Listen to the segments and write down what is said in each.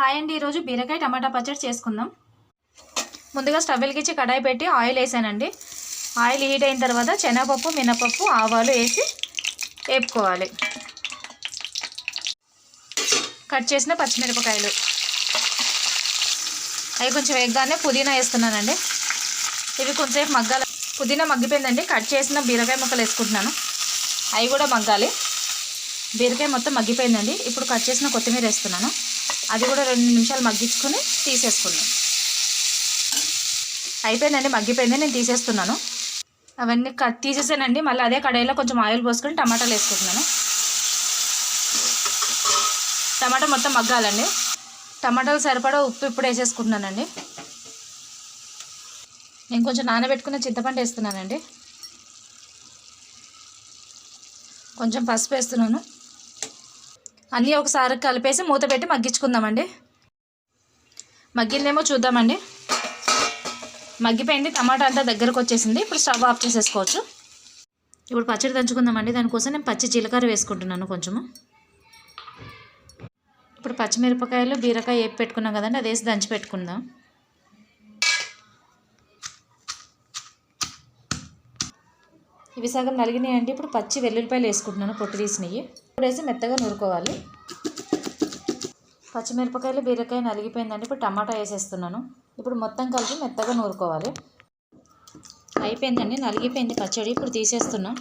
Hi అండి, ఈరోజు బీరకాయ టమాటా పచ్చడి చేసుకుందాం. ముందుగా స్టవ్ వెలిగించి కడాయి పెట్టి ఆయిల్ వేసానండి. ఆయిల్ హీట్ అయిన తర్వాత శనగపప్పు, మినపప్పు, ఆవాలు వేసి వేపుకోవాలి. కట్ చేసిన పచ్చిమిరపకాయలు అవి కొంచెం వేగగానే పుదీనా వేస్తున్నానండి. ఇవి కొంచెంసేపు మగ్గాలి. పుదీనా మగ్గిపోయిందండి. కట్ చేసిన బీరకాయ ముక్కలు వేసుకుంటున్నాను. అవి కూడా మగ్గాలి. బీరకాయ మొత్తం మగ్గిపోయిందండి. ఇప్పుడు కట్ చేసిన కొత్తిమీర వేస్తున్నాను. అది కూడా 2 నిమిషాలు మగ్గించుకొని తీసేసుకున్నాను. అయిపోయిందండి, మగ్గిపోయింది. నేను తీసేస్తున్నాను. అవన్నీ తీసేసానండి. మళ్ళీ అదే కడాయిలో కొంచెం ఆయిల్ పోసుకొని టమాటాలు వేసుకుంటున్నాను. టమాటా మొత్తం మగ్గాలండి. టమాటాలు సరిపడా ఉప్పు ఇప్పుడు వేసేసుకుంటున్నానండి. నేను కొంచెం నానబెట్టుకున్న చింతపండు వేస్తున్నానండి. కొంచెం పసుపు వేస్తున్నాను. అన్నీ ఒకసారి కలిపేసి మూత పెట్టి మగ్గించుకుందామండి. మగ్గిందేమో చూద్దామండి. మగ్గిపోయింది. టమాటా అంతా దగ్గరకు వచ్చేసింది. ఇప్పుడు స్టవ్ ఆఫ్ చేసేసుకోవచ్చు. ఇప్పుడు పచ్చడి దంచుకుందామండి. దానికోసం నేను పచ్చి జీలకర్ర వేసుకుంటున్నాను కొంచెము. ఇప్పుడు పచ్చిమిరపకాయలు, బీరకాయ వేపి పెట్టుకున్నాం కదండి, అది వేసి దంచి పెట్టుకుందాం. ఇవి సగం నలిగినాయండి. ఇప్పుడు పచ్చి వెల్లుల్లిపాయలు వేసుకుంటున్నాను, పొట్టు తీసినవి. ఇప్పుడు వేసి మెత్తగా నూరుకోవాలి. పచ్చిమిరపకాయలు, బీరకాయ నలిగిపోయిందండి. ఇప్పుడు టమాటా వేసేస్తున్నాను. ఇప్పుడు మొత్తం కలిపి మెత్తగా నూరుకోవాలి. అయిపోయిందండి, నలిగిపోయింది పచ్చడి. ఇప్పుడు తీసేస్తున్నాం.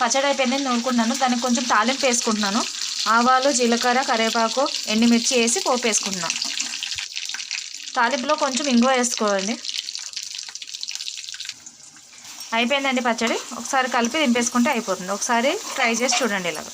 పచ్చడి అయిపోయిందని నూరుకుంటున్నాను. దానికి కొంచెం తాలింపు వేసుకుంటున్నాను. ఆవాలు, జీలకర్ర, కరివేపాకు, ఎండుమిర్చి వేసి పోపు వేసుకుంటున్నాను. తాలింపులో కొంచెం ఇంగువ వేసుకోవాలి. అయిపోయిందండి పచ్చడి. ఒకసారి కలిపి దింపేసుకుంటే అయిపోతుంది. ఒకసారి ట్రై చేసి చూడండి ఇలాగ.